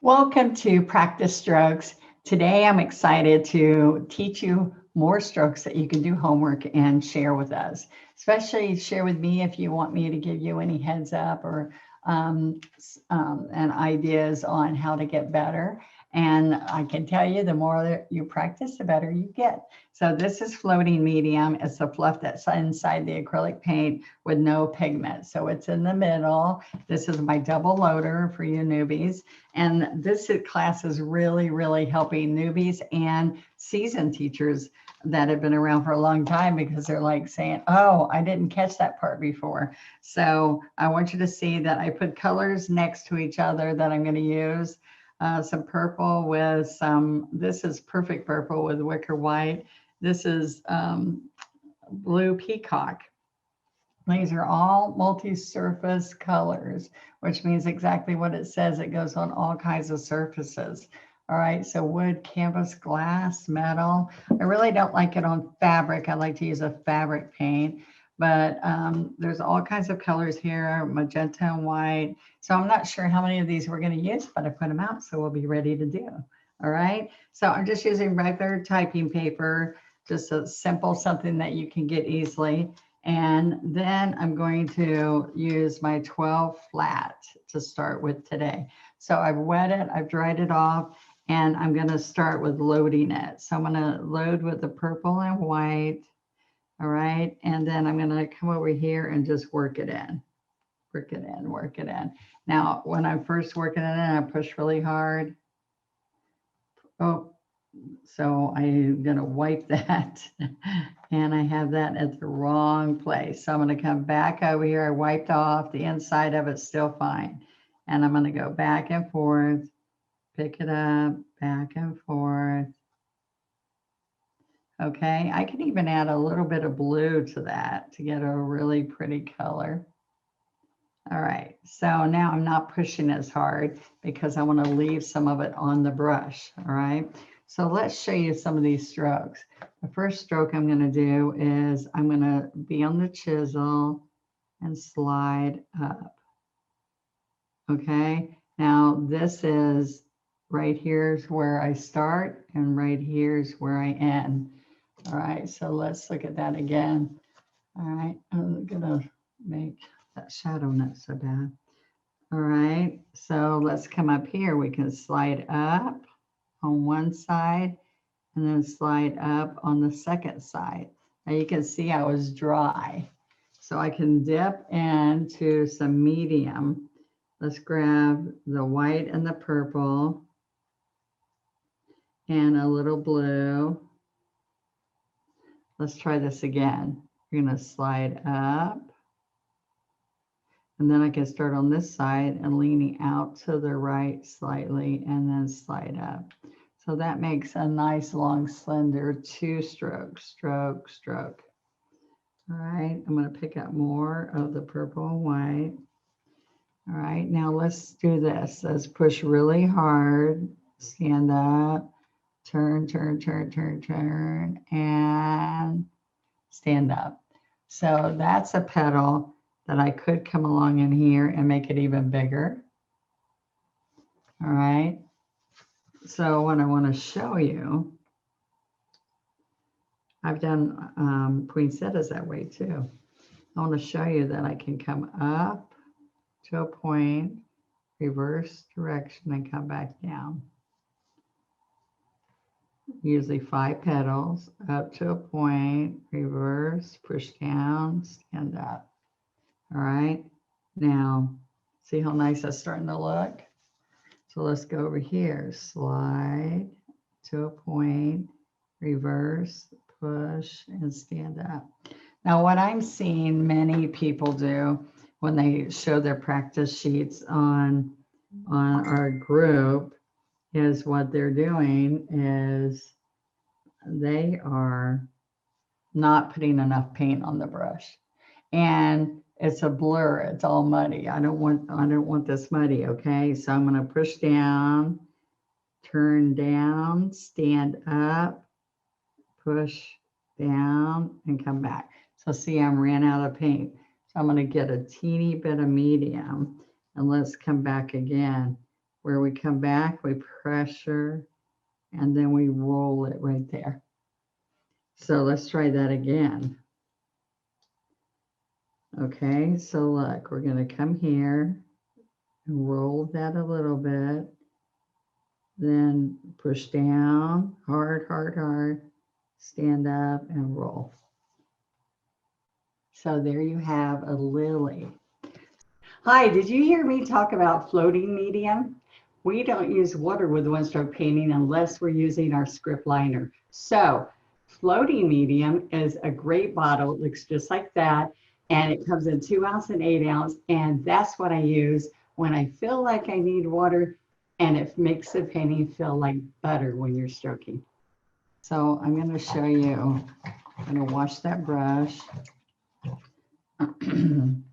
Welcome to Practice Strokes. Today I'm excited to teach you more strokes that you can do homework and share with us. Especially share with me if you want me to give you any heads up or and ideas on how to get better. And I can tell you the more that you practice, the better you get. So this is floating medium. It's the fluff that's inside the acrylic paint with no pigment. So it's in the middle. This is my double loader for you newbies. And this class is really, really helping newbies and seasoned teachers that have been around for a long time, because they're like saying, oh, I didn't catch that part before. So I want you to see that I put colors next to each other that I'm going to use. Some purple with some, this is perfect purple with wicker white. This is blue peacock. These are all multi-surface colors, which means exactly what it says. It goes on all kinds of surfaces. All right, so wood, canvas, glass, metal. I really don't like it on fabric. I like to use a fabric paint, but there's all kinds of colors here, magenta and white. So I'm not sure how many of these we're going to use, but I put them out, so we'll be ready to do. All right, so I'm just using regular typing paper, just a simple something that you can get easily. And then I'm going to use my 12 flat to start with today. So I've wet it, I've dried it off, and I'm going to start with loading it. So I'm going to load with the purple and white. All right. And then I'm going to come over here and just work it in. Work it in, work it in. Now, when I'm first working it in, I push really hard. Oh, so I'm going to wipe that. And I have that at the wrong place. So I'm going to come back over here. I wiped off the inside of it, still fine. And I'm going to go back and forth, pick it up, back and forth. Okay, I can even add a little bit of blue to that to get a really pretty color. All right, so now I'm not pushing as hard because I want to leave some of it on the brush. All right, so let's show you some of these strokes. The first stroke I'm going to do is I'm going to be on the chisel and slide up. Okay, now this is right here's where I start and right here's where I end. All right, so let's look at that again. All right, I'm gonna make that shadow not so bad. All right, so let's come up here. We can slide up on one side and then slide up on the second side. Now you can see I was dry. So I can dip into some medium. Let's grab the white and the purple and a little blue. Let's try this again. We're going to slide up. And then I can start on this side and leaning out to the right slightly and then slide up. So that makes a nice long slender 2-stroke, stroke, stroke. All right, I'm going to pick up more of the purple and white. All right, now let's do this. Let's push really hard, stand up, turn, turn, turn, turn, turn, and stand up. So that's a petal that I could come along in here and make it even bigger. All right. So what I want to show you, I've done poinsettias that way too. I want to show you that I can come up to a point, reverse direction, and come back down. Usually 5 petals, up to a point, reverse, push down, stand up. All right, now see how nice that's starting to look? So let's go over here, slide to a point, reverse, push, and stand up. Now what I'm seeing many people do when they show their practice sheets on our group is what they're doing is they are not putting enough paint on the brush, and it's a blur. It's all muddy. I don't want this muddy. Okay, so I'm going to push down, turn down, stand up, push down, and come back. So see, I'm ran out of paint. So I'm going to get a teeny bit of medium, and let's come back again. where we come back, we pressure, and then we roll it right there. So let's try that again. Okay, so look, we're going to come here and roll that a little bit. Then push down, hard, hard, hard, stand up and roll. So there you have a lily. Hi, did you hear me talk about floating medium? We don't use water with one-stroke painting unless we're using our script liner. So floating medium is a great bottle. It looks just like that. And it comes in 2 ounce and 8 ounce. And that's what I use when I feel like I need water, and it makes the painting feel like butter when you're stroking. So I'm going to show you, I'm going to wash that brush and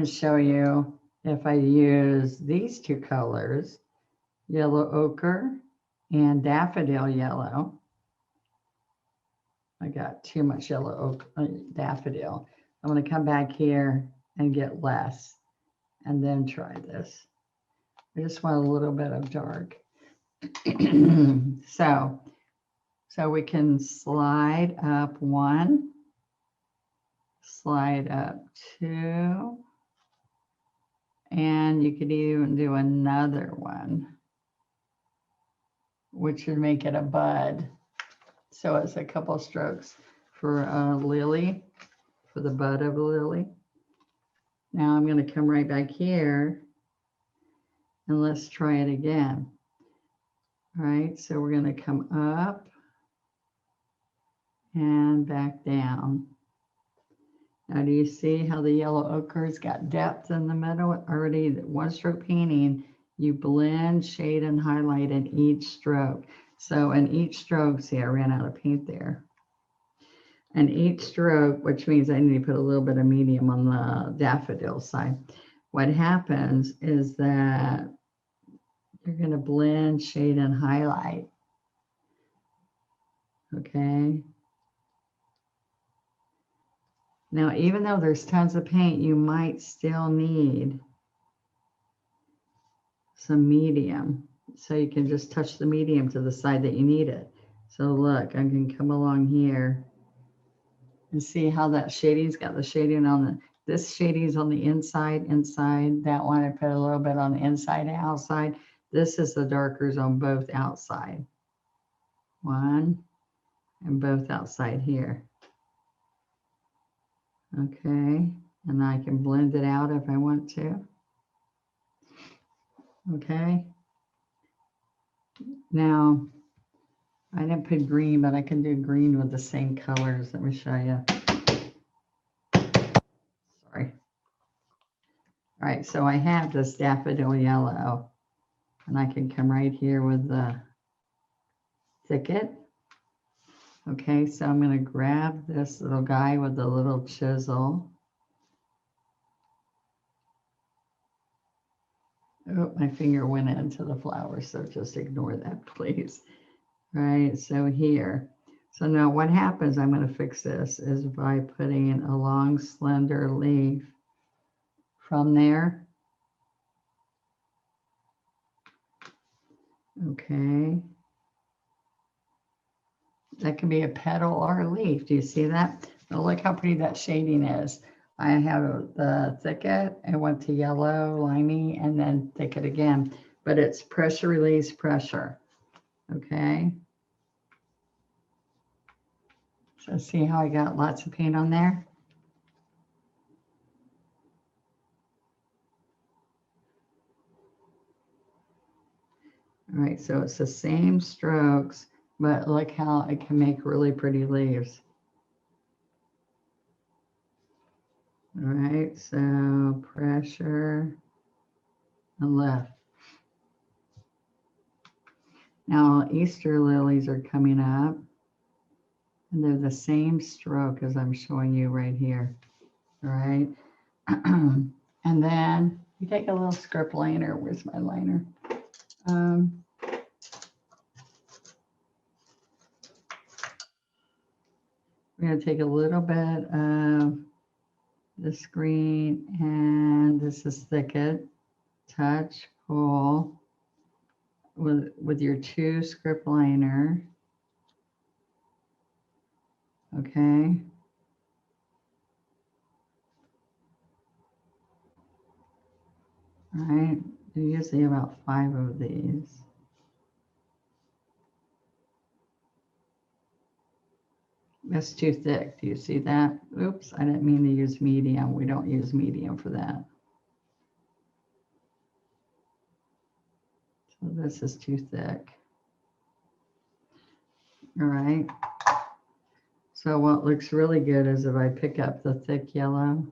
show you if I use these two colors, yellow ochre and daffodil yellow. I got too much yellow ochre, daffodil. I'm going to come back here and get less and then try this. I just want a little bit of dark. So we can slide up 1, slide up 2, and you could even do another one, which would make it a bud. So it's a couple strokes for a lily, for the bud of a lily. Now I'm going to come right back here and let's try it again. All right, so we're going to come up and back down. Now, do you see how the yellow ochre's got depth in the middle? Already one stroke painting, you blend, shade, and highlight in each stroke. So in each stroke, see, I ran out of paint there. And each stroke, which means I need to put a little bit of medium on the daffodil side. What happens is that you're going to blend, shade, and highlight. Okay. Now, even though there's tons of paint, you might still need some medium. So you can just touch the medium to the side that you need it. So look, I can come along here and see how that shading's got the shading on the, this shading's on the inside, that one I put a little bit on the inside and outside. This is the darkers on both outside. One, and both outside here. Okay, and I can blend it out if I want to. Okay. Now, I didn't put green, but I can do green with the same colors. Let me show you. Sorry. All right, so I have this daffodil yellow, and I can come right here with the thicket. Okay, so I'm going to grab this little guy with the little chisel. Oh, my finger went into the flower, so just ignore that, please. Right, so here. So now what happens, I'm going to fix this, is by putting a long, slender leaf from there. Okay. That can be a petal or a leaf. Do you see that? Now look how pretty that shading is. I have the thicket. I went to yellow, limey, and then thicket again. But it's pressure, release, pressure. Okay. So see how I got lots of paint on there? All right, so it's the same strokes, but look how I can make really pretty leaves. All right, so pressure and left. Now Easter lilies are coming up, and they're the same stroke as I'm showing you right here. All right, and then you take a little script liner. Where's my liner? We're going to take a little bit of this green, and this is thicket, touch, pull, with your 2 script liner. Okay. All right. You usually about 5 of these. That's too thick. Do you see that? Oops, I didn't mean to use medium. We don't use medium for that. So this is too thick. All right. So what looks really good is if I pick up the thick yellow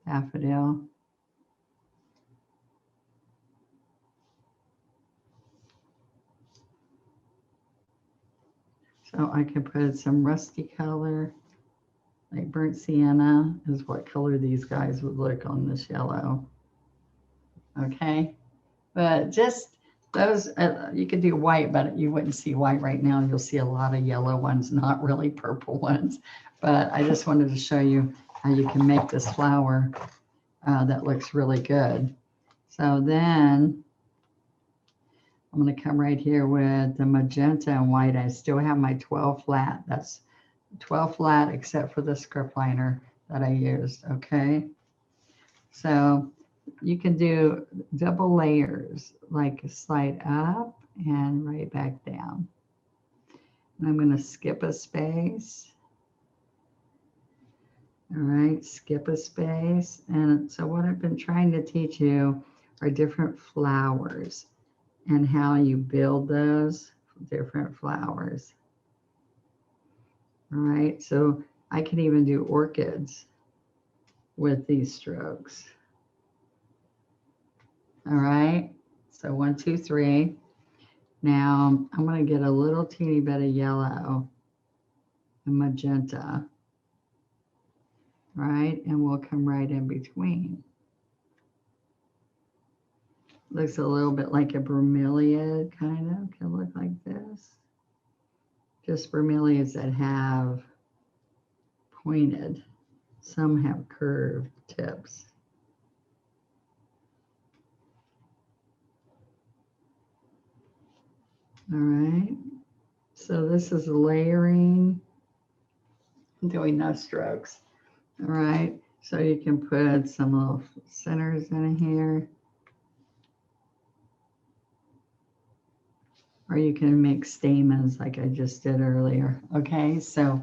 daffodil. So I can put some rusty color, like burnt sienna is what color these guys would look on this yellow. Okay, but just those, you could do white, but you wouldn't see white right now. You'll see a lot of yellow ones, not really purple ones. But I just wanted to show you how you can make this flower that looks really good. So then I'm going to come right here with the magenta and white. I still have my 12 flat. That's 12 flat except for the script liner that I used. Okay. So you can do double layers, like a slide up and right back down. And I'm going to skip a space. All right, skip a space. And so what I've been trying to teach you are different flowers and how you build those different flowers. All right, so I can even do orchids with these strokes. All right, so 1, 2, 3. Now I'm going to get a little teeny bit of yellow and magenta, right? And we'll come right in between. Looks a little bit like a bromeliad, kind of, can look like this. Just bromeliads that have pointed, some have curved tips. All right, so this is layering, I'm doing no strokes. All right, so you can put some little centers in here. Or you can make stamens like I just did earlier. Okay, so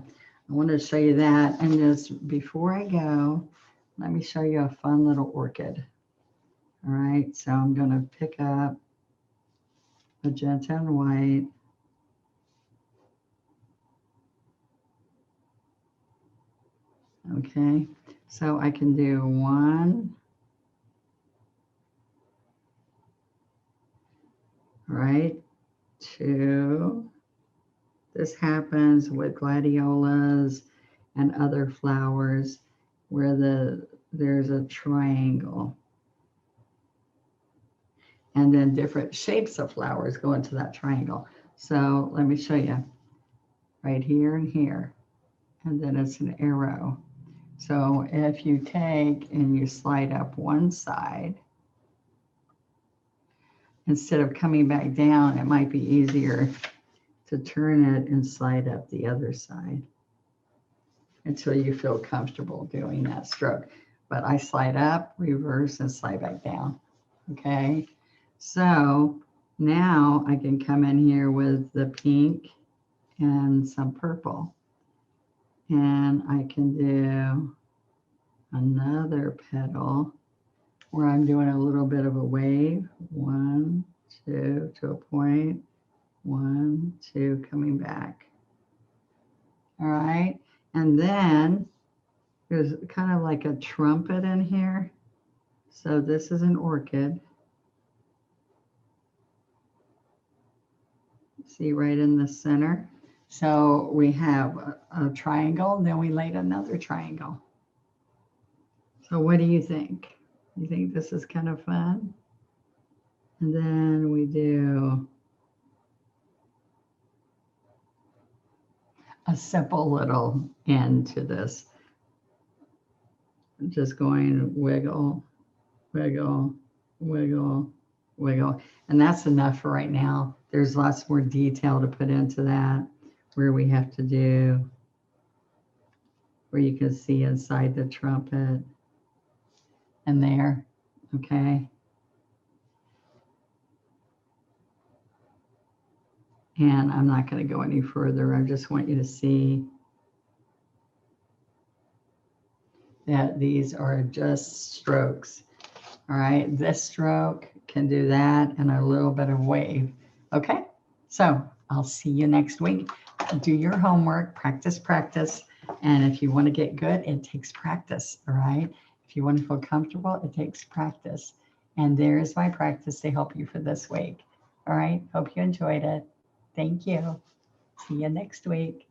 I want to show you that. And just before I go, let me show you a fun little orchid. All right, so I'm going to pick up magenta and white. Okay, so I can do 1. All right, 2. This happens with gladiolas and other flowers where there's a triangle. And then different shapes of flowers go into that triangle. So let me show you right here and here. And then it's an arrow. So if you take and you slide up one side, instead of coming back down, it might be easier to turn it and slide up the other side until you feel comfortable doing that stroke. But I slide up, reverse, and slide back down. Okay, so now I can come in here with the pink and some purple. And I can do another petal where I'm doing a little bit of a wave. 1, 2 to a point. 1, 2, coming back. All right. And then there's kind of like a trumpet in here. So this is an orchid. See right in the center. So we have a triangle, and then we laid another triangle. So what do you think? You think this is kind of fun? And then we do a simple little end to this. Just going wiggle, wiggle, wiggle, wiggle. And that's enough for right now. There's lots more detail to put into that, where we have to do, where you can see inside the trumpet and there, okay? And I'm not going to go any further. I just want you to see that these are just strokes. All right, this stroke can do that and a little bit of wave. Okay, so I'll see you next week. Do your homework, practice, practice. And if you want to get good, it takes practice, all right? If you want to feel comfortable, it takes practice. And there's my practice to help you for this week. All right, hope you enjoyed it. Thank you. See you next week.